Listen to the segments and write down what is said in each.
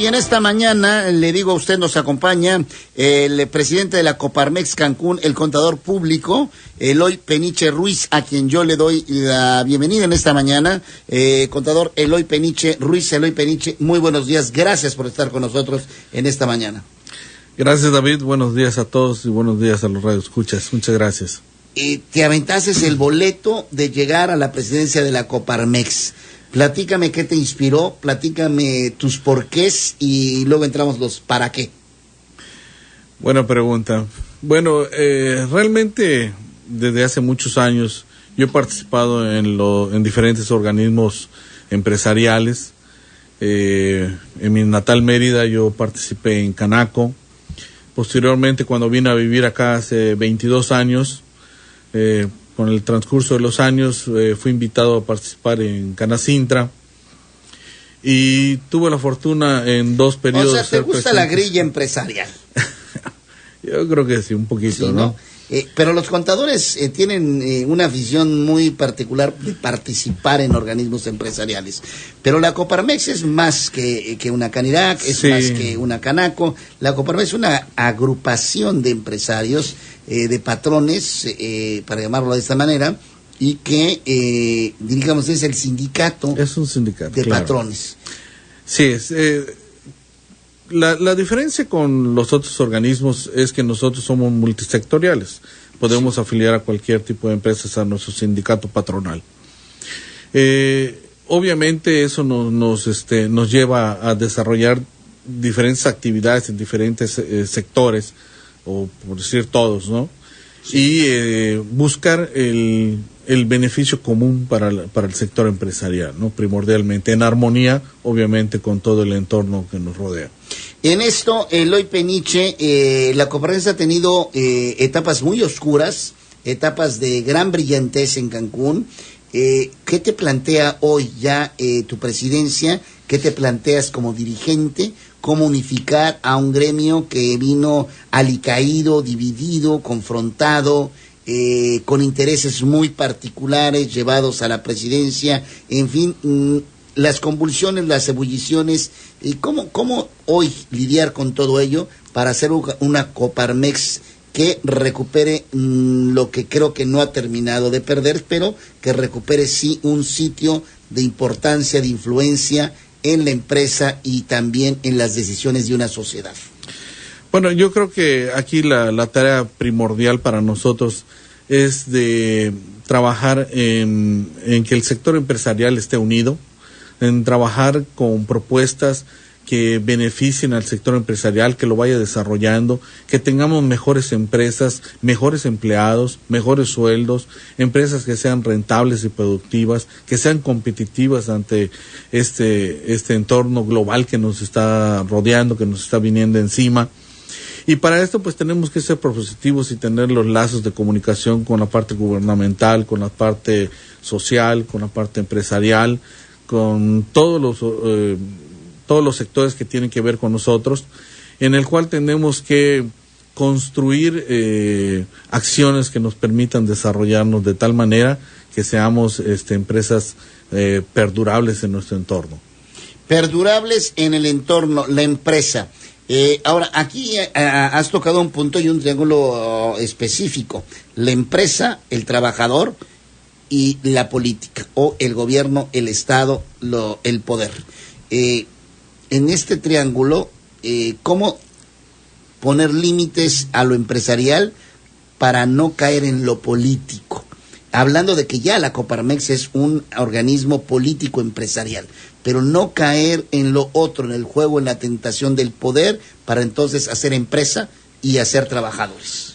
Y en esta mañana, le digo a usted, nos acompaña el presidente de la Coparmex Cancún, el contador público, Eloy Peniche Ruiz, a quien yo le doy la bienvenida en esta mañana. Contador Eloy Peniche Ruiz, Eloy Peniche, muy buenos días, gracias por estar con nosotros en esta mañana. Gracias, David, buenos días a todos y buenos días a los radioescuchas, muchas gracias. Te aventases el boleto de llegar a la presidencia de la Coparmex. Platícame qué te inspiró, platícame tus porqués y luego entramos los para qué. Buena pregunta. Bueno, realmente desde hace muchos años yo he participado en diferentes organismos empresariales. En mi natal Mérida yo participé en Canaco. Posteriormente, cuando vine a vivir acá hace 22 años, con el transcurso de los años fui invitado a participar en Canacintra y tuve la fortuna en 2 periodos. O sea, ¿te gusta la grilla empresarial? Yo creo que sí, un poquito, sí, ¿no? Pero los contadores tienen una visión muy particular de participar en organismos empresariales. Pero la Coparmex es más que una Canirac, es más que una Canaco. La Coparmex es una agrupación de empresarios, de patrones, para llamarlo de esta manera, y que, digamos, es el sindicato. Es un sindicato de patrones. Sí, es... La diferencia con los otros organismos es que nosotros somos multisectoriales. Podemos afiliar a cualquier tipo de empresas a nuestro sindicato patronal. Obviamente eso nos lleva a desarrollar diferentes actividades en diferentes sectores, o por decir todos, ¿no? Sí. Y buscar el beneficio común para el sector empresarial, ¿no? Primordialmente, en armonía, obviamente, con todo el entorno que nos rodea. En esto, Eloy Peniche, la Coparmex ha tenido etapas muy oscuras, etapas de gran brillantez en Cancún. ¿Qué te plantea hoy ya tu presidencia? ¿Qué te planteas como dirigente? ¿Cómo unificar a un gremio que vino alicaído, dividido, confrontado, con intereses muy particulares llevados a la presidencia? En fin, las convulsiones, las ebulliciones, y cómo hoy lidiar con todo ello para hacer una Coparmex que recupere lo que creo que no ha terminado de perder, pero que recupere sí un sitio de importancia, de influencia en la empresa y también en las decisiones de una sociedad. Bueno, yo creo que aquí la tarea primordial para nosotros es de trabajar en que el sector empresarial esté unido, en trabajar con propuestas que beneficien al sector empresarial, que lo vaya desarrollando, que tengamos mejores empresas, mejores empleados, mejores sueldos, empresas que sean rentables y productivas, que sean competitivas ante este entorno global que nos está rodeando, que nos está viniendo encima. Y para esto pues tenemos que ser propositivos y tener los lazos de comunicación con la parte gubernamental, con la parte social, con la parte empresarial, con todos los sectores que tienen que ver con nosotros, en el cual tenemos que construir acciones que nos permitan desarrollarnos de tal manera que seamos empresas perdurables en nuestro entorno. Perdurables en el entorno, la empresa. Ahora, aquí has tocado un punto y un triángulo específico. La empresa, el trabajador y la política, o el gobierno, el Estado, el poder. En este triángulo, ¿cómo poner límites a lo empresarial para no caer en lo político? Hablando de que ya la Coparmex es un organismo político empresarial, pero no caer en lo otro, en el juego, en la tentación del poder, para entonces hacer empresa y hacer trabajadores.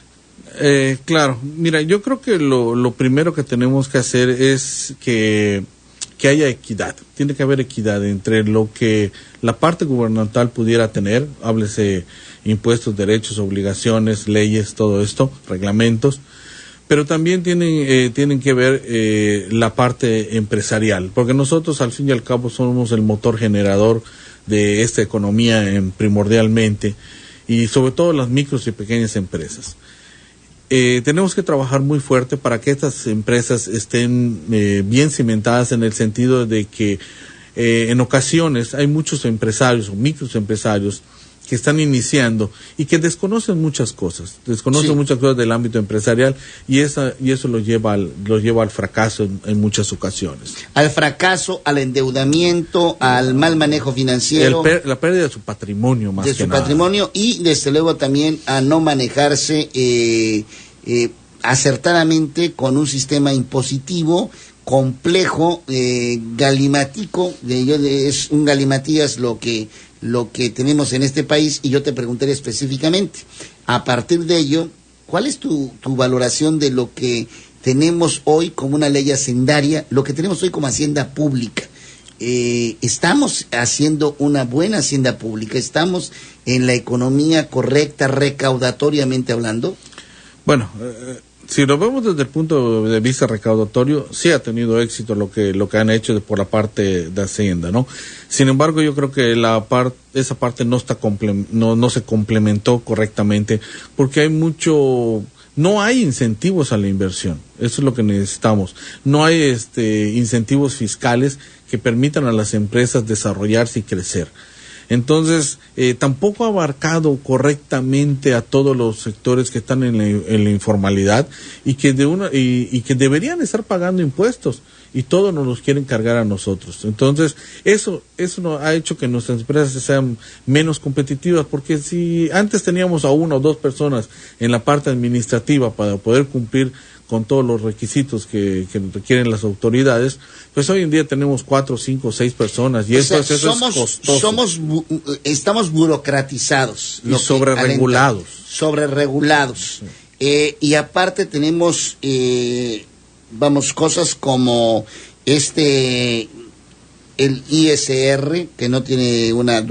Claro, mira, yo creo que lo primero que tenemos que hacer es que haya equidad. Tiene que haber equidad entre lo que la parte gubernamental pudiera tener, háblese impuestos, derechos, obligaciones, leyes, todo esto, reglamentos, pero también tienen que ver la parte empresarial, porque nosotros al fin y al cabo somos el motor generador de esta economía primordialmente, y sobre todo las micros y pequeñas empresas. Tenemos que trabajar muy fuerte para que estas empresas estén bien cimentadas, en el sentido de que en ocasiones hay muchos empresarios o microempresarios que están iniciando y que desconocen muchas cosas del ámbito empresarial, y eso los lleva al fracaso en muchas ocasiones. Al fracaso, al endeudamiento, al mal manejo financiero. La pérdida de su patrimonio, más que nada. De su patrimonio, y desde luego también a no manejarse acertadamente con un sistema impositivo complejo, galimatico. Es un galimatías lo que tenemos en este país, y yo te preguntaré específicamente, a partir de ello, ¿cuál es tu valoración de lo que tenemos hoy como una ley hacendaria, lo que tenemos hoy como hacienda pública? ¿Estamos haciendo una buena hacienda pública? ¿Estamos en la economía correcta, recaudatoriamente hablando? Bueno, si lo vemos desde el punto de vista recaudatorio, sí ha tenido éxito lo que han hecho por la parte de Hacienda, ¿no? Sin embargo, yo creo que esa parte no se complementó correctamente, porque no hay incentivos a la inversión. Eso es lo que necesitamos. No hay incentivos fiscales que permitan a las empresas desarrollarse y crecer. Entonces, tampoco ha abarcado correctamente a todos los sectores que están en la informalidad y que deberían estar pagando impuestos, y todos nos los quieren cargar a nosotros. Entonces, eso nos ha hecho que nuestras empresas sean menos competitivas, porque si antes teníamos a 1 o 2 personas en la parte administrativa para poder cumplir con todos los requisitos que requieren las autoridades, pues hoy en día tenemos 4, 5, 6 personas, y eso es costoso. Estamos burocratizados. Y sobreregulados. Sí. Y aparte tenemos, cosas como el ISR, que no tiene una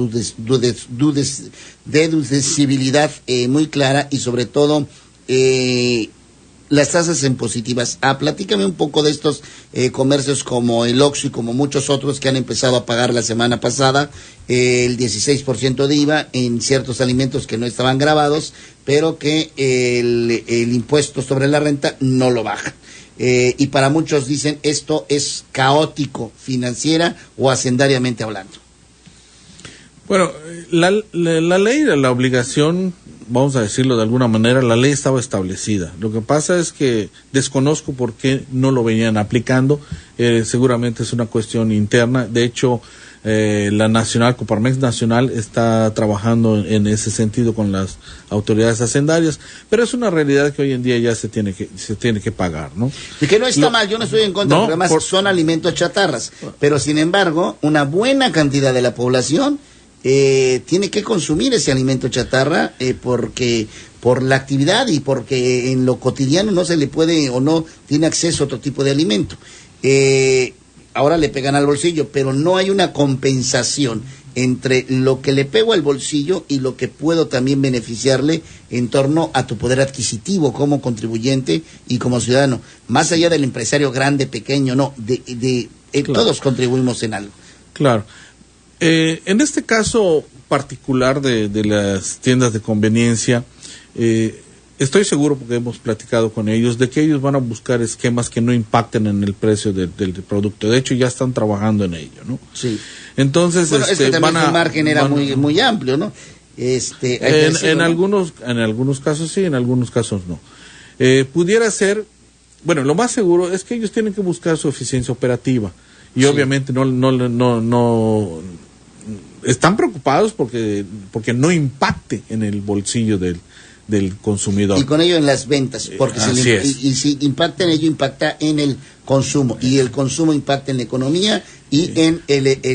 deducibilidad muy clara, y sobre todo las tasas impositivas. Platícame un poco de estos comercios como el Oxxo y como muchos otros que han empezado a pagar la semana pasada el 16% de IVA en ciertos alimentos que no estaban grabados, pero que el impuesto sobre la renta no lo baja. Y para muchos dicen esto es caótico financiera o hacendariamente hablando. Bueno, la ley, la obligación, vamos a decirlo de alguna manera, la ley estaba establecida. Lo que pasa es que desconozco por qué no lo venían aplicando. Seguramente es una cuestión interna. De hecho, la Nacional, Coparmex Nacional, está trabajando en ese sentido con las autoridades hacendarias, pero es una realidad que hoy en día ya se tiene que pagar, ¿no? Y que no está mal, yo no estoy en contra, porque además son alimentos chatarras, pero sin embargo, una buena cantidad de la población tiene que consumir ese alimento chatarra porque por la actividad y porque en lo cotidiano no se le puede o no tiene acceso a otro tipo de alimento. Ahora le pegan al bolsillo, pero no hay una compensación entre lo que le pego al bolsillo y lo que puedo también beneficiarle en torno a tu poder adquisitivo como contribuyente y como ciudadano. Más allá del empresario grande, pequeño, no, claro. Todos contribuimos en algo. Claro. En este caso particular de las tiendas de conveniencia, estoy seguro, porque hemos platicado con ellos, de que ellos van a buscar esquemas que no impacten en el precio del producto. De hecho, ya están trabajando en ello, ¿no? Sí. Entonces, bueno, es que también su margen era muy amplio, ¿no? En algunos casos sí, en algunos casos no. Pudiera ser, bueno, lo más seguro es que ellos tienen que buscar su eficiencia operativa, y sí, obviamente no están preocupados porque no impacte en el bolsillo del consumidor. Y con ello en las ventas, porque si impacta en ello, impacta en el consumo, y el consumo impacta en la economía y en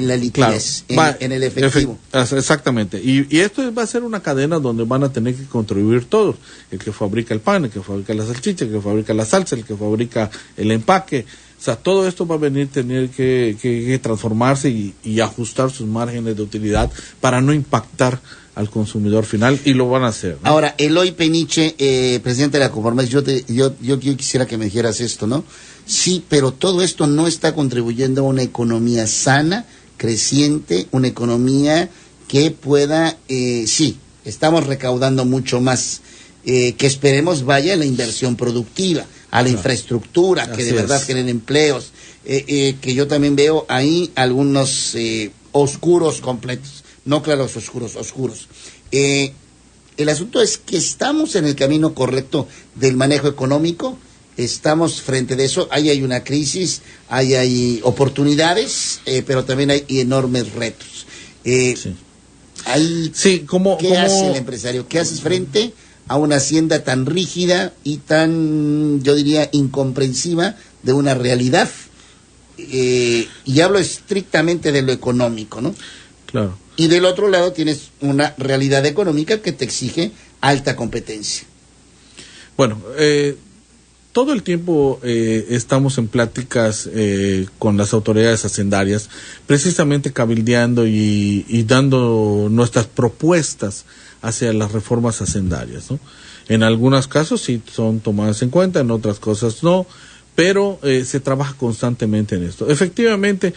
la liquidez, claro, en el efectivo. Exactamente. Y esto va a ser una cadena donde van a tener que contribuir todos: el que fabrica el pan, el que fabrica la salchicha, el que fabrica la salsa, el que fabrica el empaque. O sea, todo esto va a tener que transformarse y ajustar sus márgenes de utilidad para no impactar al consumidor final, y lo van a hacer, ¿no? Ahora, Eloy Peniche, presidente de la Coparmex, yo quisiera que me dijeras esto, ¿no? Sí, pero todo esto no está contribuyendo a una economía sana, creciente, una economía que pueda, sí, estamos recaudando mucho más, que esperemos vaya a la inversión productiva, a la infraestructura, que de verdad generen empleos, que yo también veo ahí algunos oscuros completos, no claros, oscuros, oscuros. El asunto es que estamos en el camino correcto del manejo económico, estamos frente de eso, ahí hay una crisis, hay oportunidades, pero también hay enormes retos. Sí. ¿Qué hace el empresario? ¿Qué haces frente a una hacienda tan rígida y tan, yo diría, incomprensiva de una realidad? Y hablo estrictamente de lo económico, ¿no? Claro. Y del otro lado tienes una realidad económica que te exige alta competencia. Bueno, todo el tiempo estamos en pláticas con las autoridades hacendarias, precisamente cabildeando y dando nuestras propuestas hacia las reformas hacendarias, ¿no? En algunos casos sí son tomadas en cuenta, en otras cosas no, pero se trabaja constantemente en esto. Efectivamente,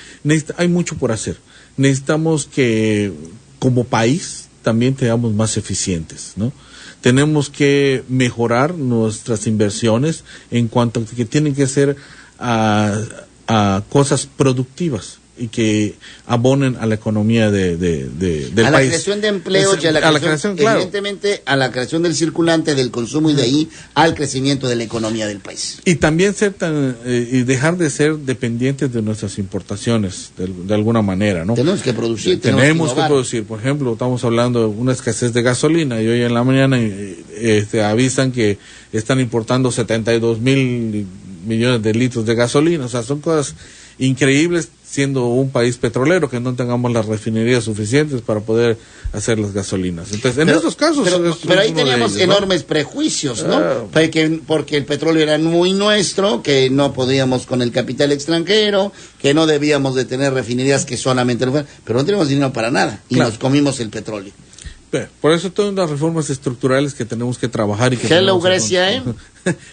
hay mucho por hacer. Necesitamos que como país también seamos más eficientes, ¿no? Tenemos que mejorar nuestras inversiones en cuanto a que tienen que ser a cosas productivas y que abonen a la economía del país. A la creación de empleos y a la creación, claro. Evidentemente, a la creación del circulante, del consumo y de ahí al crecimiento de la economía del país. Y también y dejar de ser dependientes de nuestras importaciones, de alguna manera, ¿no? Tenemos que producir, tenemos que producir. Por ejemplo, estamos hablando de una escasez de gasolina y hoy en la mañana avisan que están importando 72,000 millones de litros de gasolina. O sea, son cosas increíbles, siendo un país petrolero, que no tengamos las refinerías suficientes para poder hacer las gasolinas. Entonces, en estos casos... Pero ahí teníamos enormes prejuicios, ¿no? Porque el petróleo era muy nuestro, que no podíamos con el capital extranjero, que no debíamos de tener refinerías que solamente... Pero no teníamos dinero para nada, y nos comimos el petróleo. Por eso todas las reformas estructurales que tenemos que trabajar y que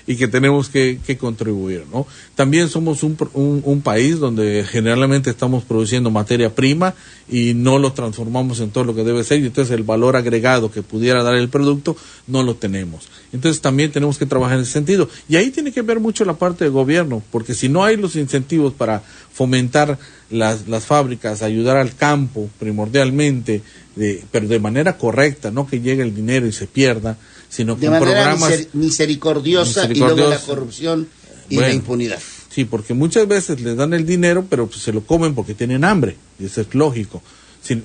y que tenemos que contribuir, ¿no? También somos un país donde generalmente estamos produciendo materia prima y no lo transformamos en todo lo que debe ser, y entonces el valor agregado que pudiera dar el producto no lo tenemos. Entonces también tenemos que trabajar en ese sentido. Y ahí tiene que ver mucho la parte del gobierno, porque si no hay los incentivos para fomentar las fábricas, ayudar al campo primordialmente, pero de manera correcta, no que llegue el dinero y se pierda, sino con programas misericordiosa y luego la corrupción y la impunidad. Sí, porque muchas veces les dan el dinero, pero pues se lo comen porque tienen hambre, y eso es lógico.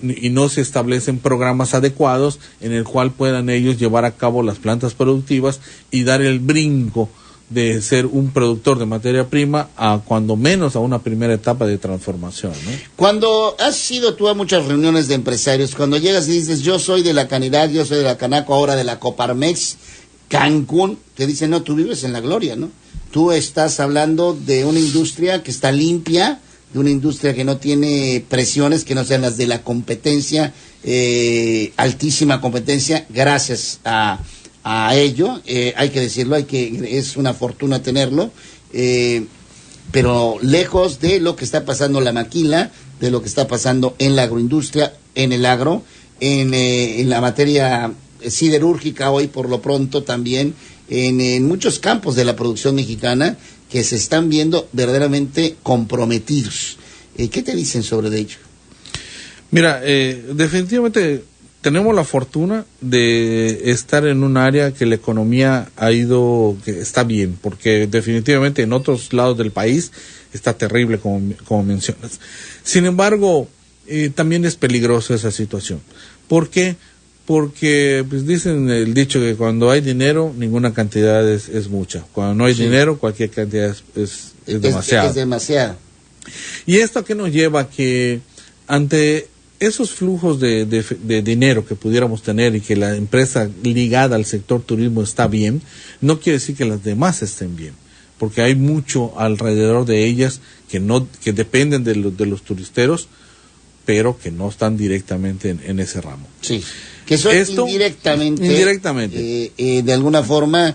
Y no se establecen programas adecuados en el cual puedan ellos llevar a cabo las plantas productivas y dar el brinco de ser un productor de materia prima a cuando menos a una primera etapa de transformación, ¿no? Cuando has ido tú a muchas reuniones de empresarios, cuando llegas y dices yo soy de la Canidad, yo soy de la Canaco, ahora de la Coparmex, Cancún, te dicen no, tú vives en la gloria, ¿no? Tú estás hablando de una industria que está limpia, de una industria que no tiene presiones que no sean las de la competencia, altísima competencia, gracias a ello, hay que decirlo, es una fortuna tenerlo, pero lejos de lo que está pasando en la maquila, de lo que está pasando en la agroindustria, en el agro, en la materia siderúrgica hoy por lo pronto también, en muchos campos de la producción mexicana que se están viendo verdaderamente comprometidos. ¿Qué te dicen sobre ello? Mira, definitivamente tenemos la fortuna de estar en un área que la economía que está bien, porque definitivamente en otros lados del país está terrible, como mencionas. Sin embargo, también es peligrosa esa situación. ¿Por qué? Porque pues dicen el dicho que cuando hay dinero, ninguna cantidad es mucha. Cuando no hay dinero, cualquier cantidad es demasiado. Es demasiado. ¿Y esto a qué nos lleva? Que ante esos flujos de dinero que pudiéramos tener y que la empresa ligada al sector turismo está bien, no quiere decir que las demás estén bien, porque hay mucho alrededor de ellas que dependen de los turisteros, pero que no están directamente en ese ramo. Sí, que son indirectamente de alguna forma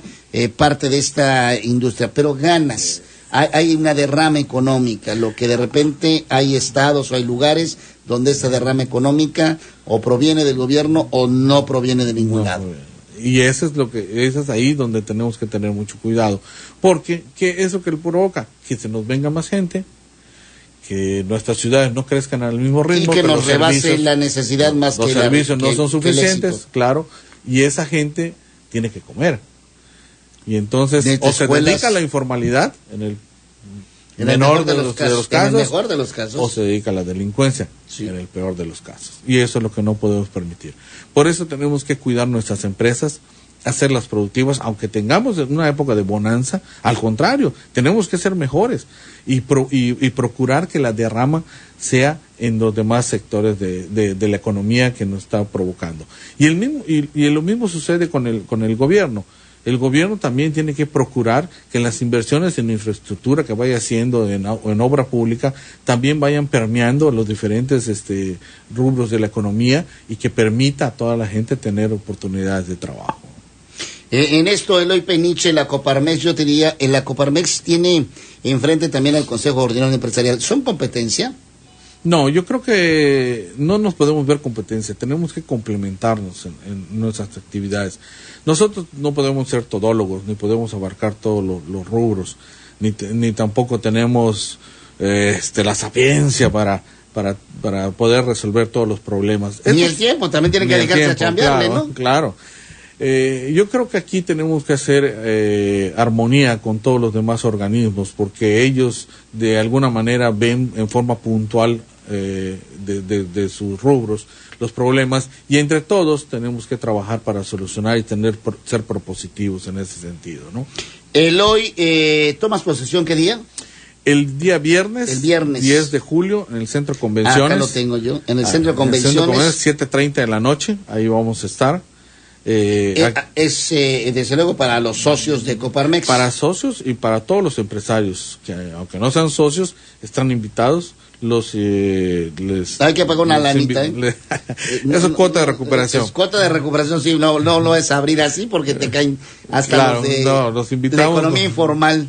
parte de esta industria, pero ganas. Hay una derrama económica, lo que de repente hay estados o hay lugares donde esa derrama económica o proviene del gobierno o no proviene de ningún lado. Y eso es ahí donde tenemos que tener mucho cuidado, porque ¿qué es lo que provoca? Que se nos venga más gente que nuestras ciudades no crezcan al mismo ritmo. Y que nos rebase la necesidad más que los servicios no son suficientes, éxito. claro, y esa gente tiene que comer. Y entonces, o se dedica a la informalidad, en el menor de los casos, en el mejor de los casos, o se dedica a la delincuencia, sí, en el peor de los casos. Y eso es lo que no podemos permitir. Por eso tenemos que cuidar nuestras empresas, hacerlas productivas, aunque tengamos una época de bonanza. Al contrario, tenemos que ser mejores y procurar que la derrama sea en los demás sectores de la economía que nos está provocando. Y lo mismo sucede con el gobierno. El gobierno también tiene que procurar que las inversiones en infraestructura que vaya haciendo en obra pública también vayan permeando los diferentes rubros de la economía y que permita a toda la gente tener oportunidades de trabajo. En esto, Eloy Peniche, la Coparmex, yo te diría, la Coparmex tiene enfrente también al Consejo Ordinario Empresarial. ¿Son competencia? No, yo creo que no nos podemos ver competencia, tenemos que complementarnos en nuestras actividades. Nosotros no podemos ser todólogos, ni podemos abarcar todos los rubros, ni tampoco tenemos la sapiencia para poder resolver todos los problemas. Ni el tiempo, también tiene que dedicarse a chambearle, claro, ¿no? Claro. Yo creo que aquí tenemos que hacer armonía con todos los demás organismos, porque ellos de alguna manera ven en forma puntual de sus rubros los problemas, y entre todos tenemos que trabajar para solucionar y ser propositivos en ese sentido, ¿no? Eloy, ¿tomas posesión qué día? El día viernes, el viernes 10 de julio, en el Centro de Convenciones. Acá lo tengo yo, en el Centro de Convenciones. 7:30 de la noche, ahí vamos a estar. Es desde luego para los socios de Coparmex. Para socios y para todos los empresarios, que aunque no sean socios, están invitados. Hay que pagar una lanita, eso es cuota de recuperación. Es cuota de recuperación, sí, no lo es abrir así porque te caen hasta los de la economía informal.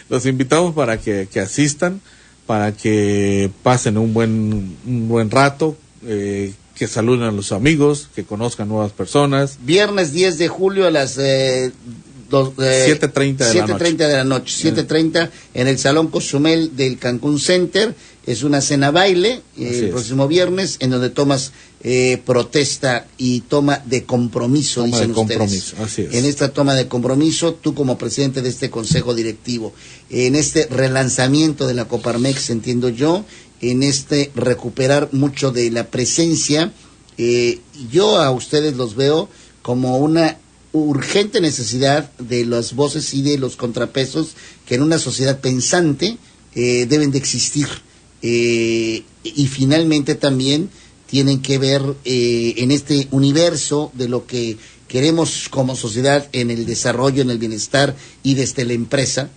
Los invitamos para que asistan, para que pasen un buen rato, que saluden a los amigos, que conozcan nuevas personas. Viernes 10 de julio a las 7:30 de la noche. 7:30 en el Salón Cozumel del Cancún Center. Es una cena baile el próximo viernes, en donde tomas protesta y toma de compromiso, dicen ustedes. Así es. En esta toma de compromiso, tú como presidente de este consejo directivo, en este relanzamiento de la Coparmex, entiendo yo, en recuperar mucho de la presencia, yo a ustedes los veo como una urgente necesidad de las voces y de los contrapesos que en una sociedad pensante deben de existir, y finalmente también tienen que ver en este universo de lo que queremos como sociedad en el desarrollo, en el bienestar y desde la empresa,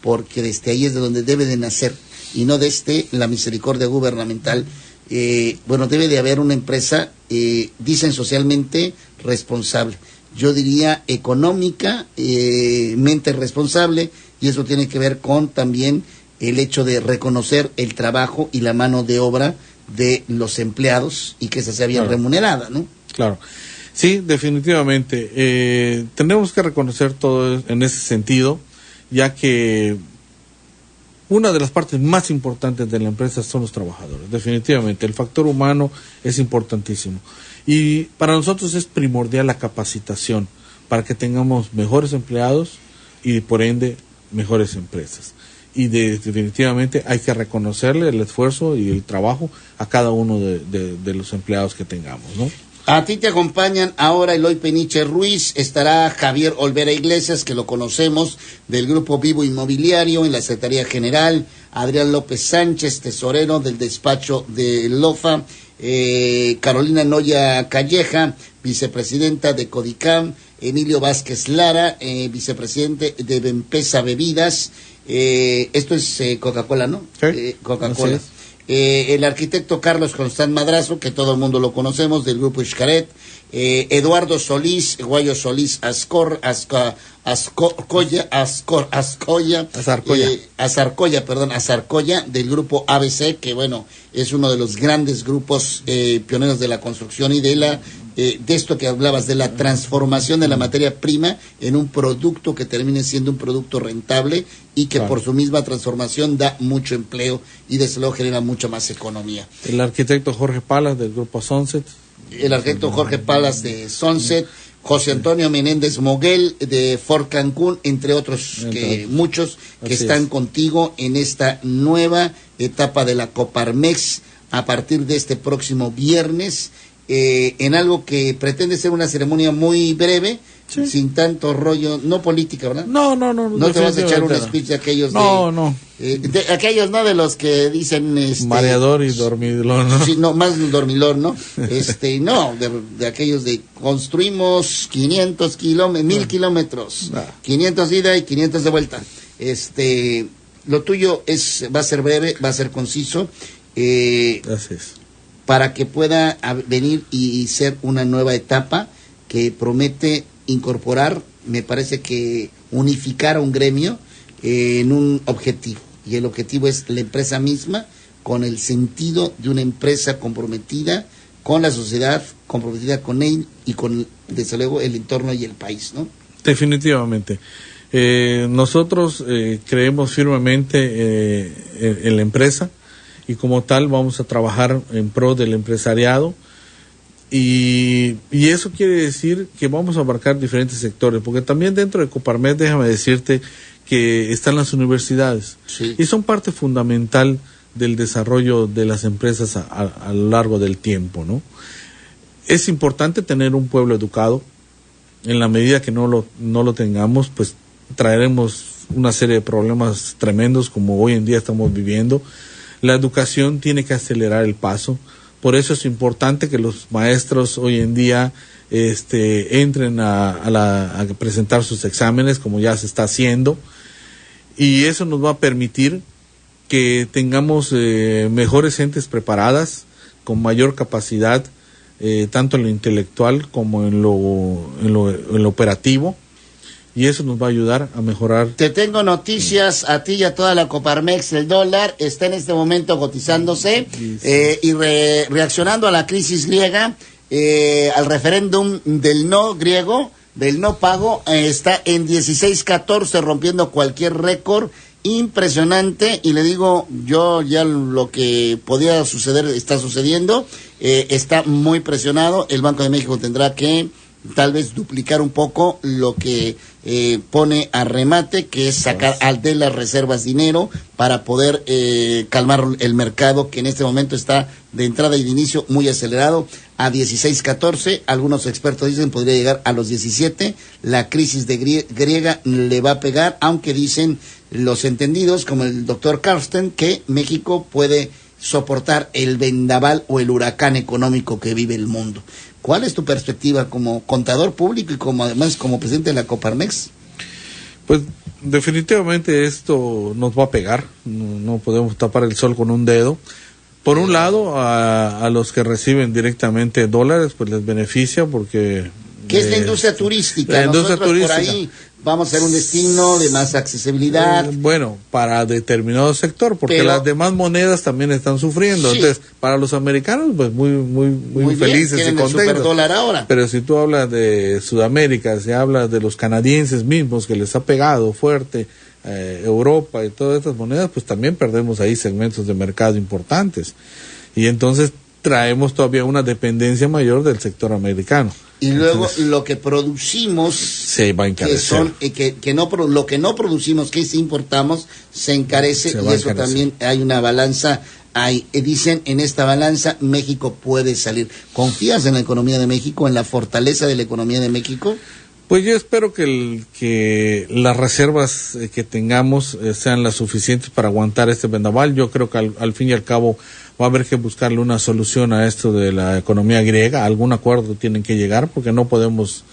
porque desde ahí es de donde debe de nacer y no desde la misericordia gubernamental. Debe de haber una empresa, dicen socialmente responsable, yo diría económica, mente responsable, y eso tiene que ver con también el hecho de reconocer el trabajo y la mano de obra de los empleados y que esa sea bien remunerada, ¿no? Claro. Sí, definitivamente. Tenemos que reconocer todo en ese sentido, ya que una de las partes más importantes de la empresa son los trabajadores. Definitivamente, el factor humano es importantísimo. Y para nosotros es primordial la capacitación para que tengamos mejores empleados y por ende mejores empresas. Y definitivamente hay que reconocerle el esfuerzo y el trabajo a cada uno de los empleados que tengamos, ¿no? A ti te acompañan ahora Eloy Peniche Ruiz, estará Javier Olvera Iglesias, que lo conocemos, del Grupo Vivo Inmobiliario en la Secretaría General, Adrián López Sánchez, tesorero del despacho de LOFA, Carolina Noya Calleja, vicepresidenta de Codicam, Emilio Vázquez Lara, vicepresidente de Bempesa Bebidas, esto es Coca-Cola, ¿no? Sí, Coca-Cola. El arquitecto Carlos Constant Madrazo, que todo el mundo lo conocemos, del Grupo Xcaret, Eduardo Solís, Guayo Solís Azarcoya, del Grupo ABC, que bueno, es uno de los grandes grupos pioneros de la construcción y de la de esto que hablabas, de la transformación de la materia prima en un producto que termine siendo un producto rentable y que por su misma transformación da mucho empleo y desde luego genera mucha más economía. El arquitecto Jorge Palas del grupo Sunset. El arquitecto Jorge Palas de Sunset, José Antonio Menéndez Moguel de Ford Cancún, entre otros, muchos que están contigo en esta nueva etapa de la Coparmex a partir de este próximo viernes, en algo que pretende ser una ceremonia muy breve, sin tanto rollo, no política, ¿verdad? No. No te vas a echar un speech de aquellos de aquellos, ¿no? De los que dicen mareador y dormilón, ¿no? Sí, no, más dormilón, ¿no? No, de aquellos de construimos 500 kilómetros, 1000 kilómetros, 500 ida y 500 de vuelta. Lo tuyo va a ser breve, va a ser conciso. Gracias. Para que pueda venir y ser una nueva etapa que promete incorporar, me parece que unificar a un gremio en un objetivo, y el objetivo es la empresa misma, con el sentido de una empresa comprometida con la sociedad, comprometida con él y con, desde luego, el entorno y el país, ¿no? Definitivamente. Nosotros creemos firmemente en la empresa, y como tal vamos a trabajar en pro del empresariado, y eso quiere decir que vamos a abarcar diferentes sectores, porque también dentro de Coparmex, déjame decirte que están las universidades, y son parte fundamental del desarrollo de las empresas a lo largo del tiempo, ¿no? Es importante tener un pueblo educado. En la medida que no lo tengamos, pues traeremos una serie de problemas tremendos como hoy en día estamos viviendo. La educación tiene que acelerar el paso. Por eso es importante que los maestros hoy en día entren a presentar sus exámenes, como ya se está haciendo, y eso nos va a permitir que tengamos mejores gentes preparadas, con mayor capacidad, tanto en lo intelectual como en lo operativo, y eso nos va a ayudar a mejorar. Te tengo noticias a ti y a toda la Coparmex. El dólar está en este momento cotizándose y reaccionando a la crisis griega, al referéndum del no griego, del no pago, está en 16.14, rompiendo cualquier récord. Impresionante, y le digo, yo ya lo que podía suceder está sucediendo. Está muy presionado. El Banco de México tendrá que tal vez duplicar un poco lo que pone a remate, que es sacar de las reservas dinero para poder calmar el mercado, que en este momento está de entrada y de inicio muy acelerado a 16.14. Algunos expertos dicen podría llegar a los 17. La crisis de griega le va a pegar, aunque dicen los entendidos como el doctor Carsten que México puede soportar el vendaval o el huracán económico que vive el mundo. ¿Cuál es tu perspectiva como contador público y además como presidente de la Coparmex? Pues definitivamente esto nos va a pegar, no podemos tapar el sol con un dedo. Por un lado, a los que reciben directamente dólares, pues les beneficia porque... ¿Qué es la industria turística? La industria turística. Por ahí vamos a ser un destino de más accesibilidad. Bueno, para determinado sector, porque las demás monedas también están sufriendo. Sí. Entonces, para los americanos, pues muy felices y contentos. Tienen el superdólar ahora. Pero si tú hablas de Sudamérica, si hablas de los canadienses mismos, que les ha pegado fuerte, Europa y todas estas monedas, pues también perdemos ahí segmentos de mercado importantes. Y entonces traemos todavía una dependencia mayor del sector americano. Y luego lo que producimos se va a encarecer. Lo que no producimos, que sí importamos, se encarece, y eso también hay una balanza. Dicen en esta balanza México puede salir. ¿Confías en la economía de México, en la fortaleza de la economía de México? Pues yo espero que las reservas que tengamos sean las suficientes para aguantar este vendaval. Yo creo que al fin y al cabo va a haber que buscarle una solución a esto de la economía griega. Algún acuerdo tienen que llegar, porque no podemos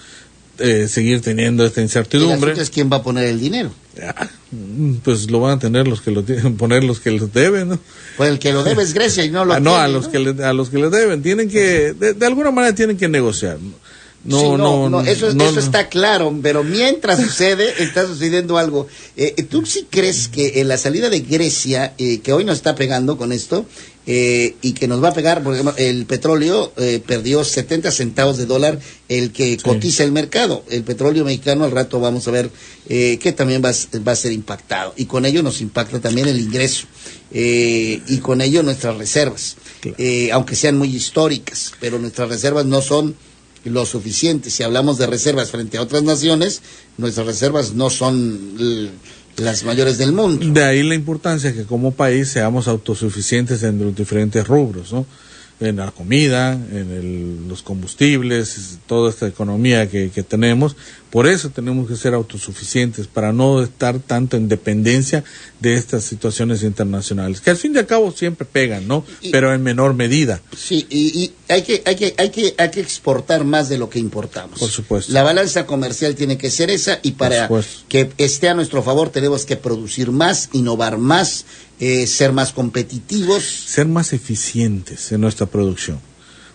seguir teniendo esta incertidumbre. ¿Y quién va a poner el dinero? Pues lo van a tener los que lo tienen, poner los que lo deben, ¿no? Pues el que lo debe es Grecia y no lo tiene, a los que le deben tienen que de alguna manera tienen que negociar. Eso está claro, pero mientras está sucediendo algo. ¿Tú sí crees que en la salida de Grecia, que hoy nos está pegando con esto, y que nos va a pegar, por ejemplo, el petróleo perdió 70 centavos de dólar el que cotiza el mercado. El petróleo mexicano al rato vamos a ver que también va a ser impactado, y con ello nos impacta también el ingreso, y con ello nuestras reservas, claro. Aunque sean muy históricas, pero nuestras reservas no son lo suficiente. Si hablamos de reservas frente a otras naciones, nuestras reservas no son las mayores del mundo. De ahí la importancia que como país seamos autosuficientes en los diferentes rubros, ¿no? En la comida, en los combustibles, toda esta economía que tenemos. Por eso tenemos que ser autosuficientes, para no estar tanto en dependencia de estas situaciones internacionales, que al fin y al cabo siempre pegan, ¿no? Pero en menor medida. Sí, y hay que exportar más de lo que importamos. Por supuesto. La balanza comercial tiene que ser esa, y para que esté a nuestro favor tenemos que producir más, innovar más, ser más competitivos. Ser más eficientes en nuestra producción.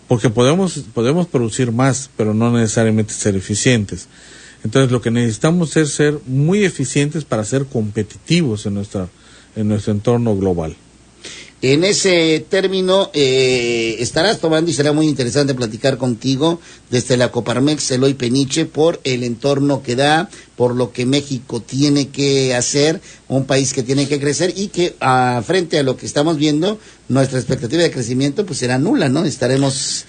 Porque podemos producir más, pero no necesariamente ser eficientes. Entonces lo que necesitamos es ser muy eficientes para ser competitivos en nuestro entorno global. En ese término estarás tomando, y será muy interesante platicar contigo desde la Coparmex, Eloy Peniche, por el entorno que da, por lo que México tiene que hacer, un país que tiene que crecer, y que frente a lo que estamos viendo, nuestra expectativa de crecimiento pues será nula, ¿no? Estaremos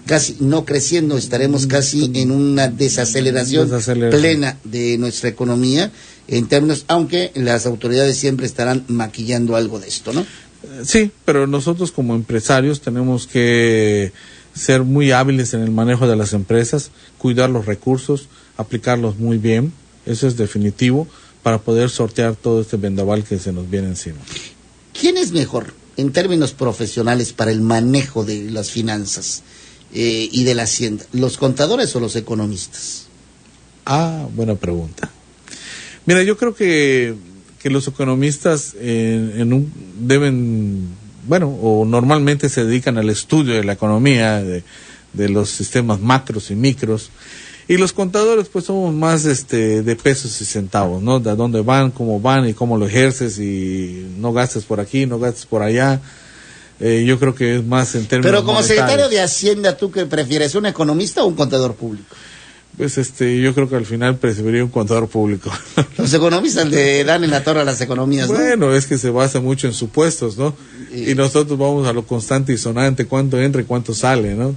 casi no creciendo, estaremos casi en una desaceleración plena de nuestra economía, en términos, aunque las autoridades siempre estarán maquillando algo de esto, ¿no? Sí, pero nosotros como empresarios tenemos que ser muy hábiles en el manejo de las empresas, cuidar los recursos, aplicarlos muy bien, eso es definitivo, para poder sortear todo este vendaval que se nos viene encima. ¿Quién es mejor en términos profesionales para el manejo de las finanzas y de la hacienda, los contadores o los economistas? Buena pregunta. Mira, yo creo que los economistas deben, o normalmente se dedican al estudio de la economía, de los sistemas macros y micros, y los contadores pues somos más de pesos y centavos, ¿no? De dónde van, cómo van y cómo lo ejerces, y no gastes por aquí, no gastes por allá. Yo creo que es más en términos Pero como monetarios. secretario de Hacienda, ¿tú qué prefieres, un economista o un contador público? Pues yo creo que al final preferiría un contador público. Los economistas le dan en la torre a las economías, ¿no? Bueno, es que se basa mucho en supuestos, ¿no? Y nosotros vamos a lo constante y sonante, cuánto entra y cuánto sale, ¿no?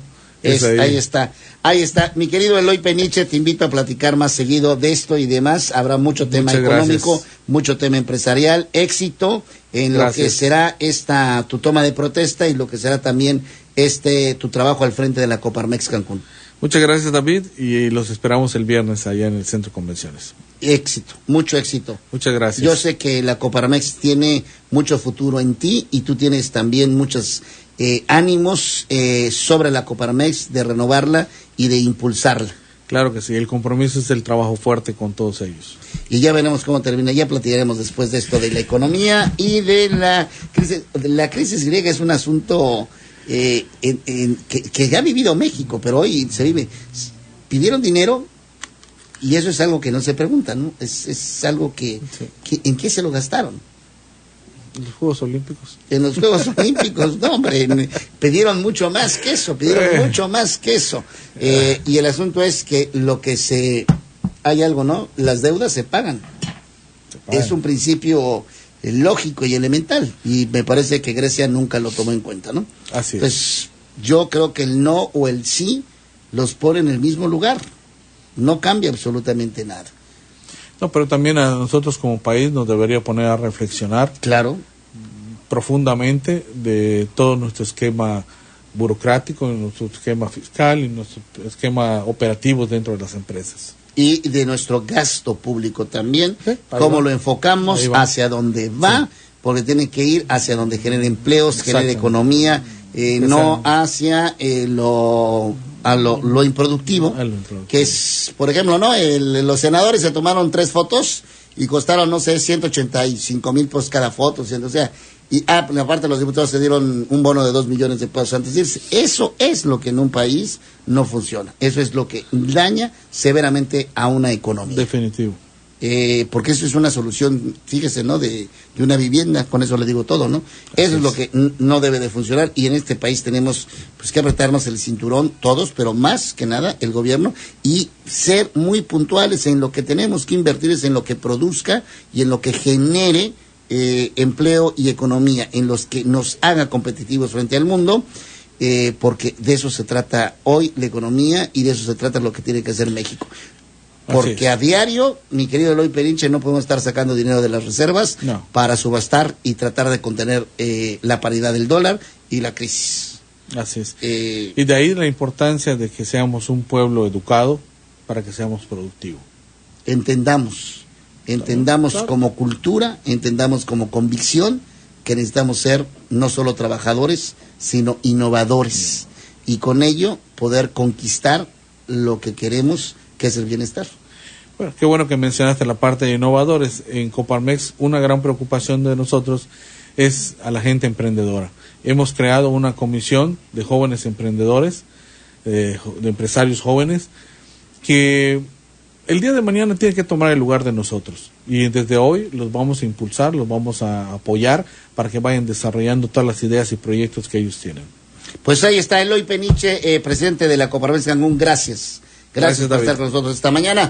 Ahí está. Mi querido Eloy Peniche, te invito a platicar más seguido de esto y demás. Habrá mucho tema económico, mucho tema empresarial, éxito en lo que será tu toma de protesta, y lo que será también tu trabajo al frente de la Coparmex Cancún. Muchas gracias, David, y los esperamos el viernes allá en el Centro de Convenciones. Éxito, mucho éxito. Muchas gracias. Yo sé que la Coparmex tiene mucho futuro en ti, y tú tienes también muchos ánimos sobre la Coparmex, de renovarla y de impulsarla. Claro que sí, el compromiso es el trabajo fuerte con todos ellos. Y ya veremos cómo termina, ya platicaremos después de esto de la economía y de la crisis. La crisis griega es un asunto que ya ha vivido México, pero hoy se vive. Pidieron dinero, y eso es algo que no se pregunta, ¿no? Es algo que ¿en qué se lo gastaron? ¿En los Juegos Olímpicos? En los Juegos Olímpicos, no, hombre, pidieron mucho más que eso, y el asunto es que hay algo, ¿no? Las deudas se pagan. Es un principio lógico y elemental, y me parece que Grecia nunca lo tomó en cuenta, ¿no? Así es. Pues yo creo que el no o el sí los pone en el mismo lugar, no cambia absolutamente nada. No, pero también a nosotros como país nos debería poner a reflexionar, claro, profundamente, de todo nuestro esquema burocrático, nuestro esquema fiscal y nuestro esquema operativo dentro de las empresas. Y de nuestro gasto público también, cómo lo enfocamos, hacia dónde va, porque tiene que ir hacia donde genere empleos, genere economía, no hacia lo improductivo, que es, por ejemplo, ¿no? Los senadores se tomaron 3 fotos y costaron, no sé, 185,000 pesos cada foto, o sea, y aparte los diputados se dieron un bono de 2 millones de pesos antes de irse. Eso es lo que en un país no funciona, eso es lo que daña severamente a una economía. Definitivo. porque eso es una solución, fíjese, ¿no? De una vivienda, con eso le digo todo, ¿no? Eso es lo que no debe de funcionar, y en este país tenemos pues que apretarnos el cinturón todos, pero más que nada el gobierno, y ser muy puntuales en lo que tenemos que invertir, es en lo que produzca y en lo que genere empleo y economía, en los que nos haga competitivos frente al mundo, porque de eso se trata hoy la economía, y de eso se trata lo que tiene que hacer México. Porque a diario, mi querido Eloy Peniche, no podemos estar sacando dinero de las reservas para subastar y tratar de contener la paridad del dólar y la crisis. Así es. Y de ahí la importancia de que seamos un pueblo educado para que seamos productivos. Entendamos claro. Como cultura, entendamos como convicción que necesitamos ser no solo trabajadores, sino innovadores. Y con ello poder conquistar lo que queremos, que es el bienestar. Bueno, qué bueno que mencionaste la parte de innovadores. En Coparmex, una gran preocupación de nosotros es a la gente emprendedora. Hemos creado una comisión de jóvenes emprendedores, de empresarios jóvenes, que el día de mañana tienen que tomar el lugar de nosotros. Y desde hoy los vamos a impulsar, los vamos a apoyar para que vayan desarrollando todas las ideas y proyectos que ellos tienen. Pues ahí está Eloy Peniche, presidente de la Coparmex Cancún. Gracias por estar con nosotros esta mañana.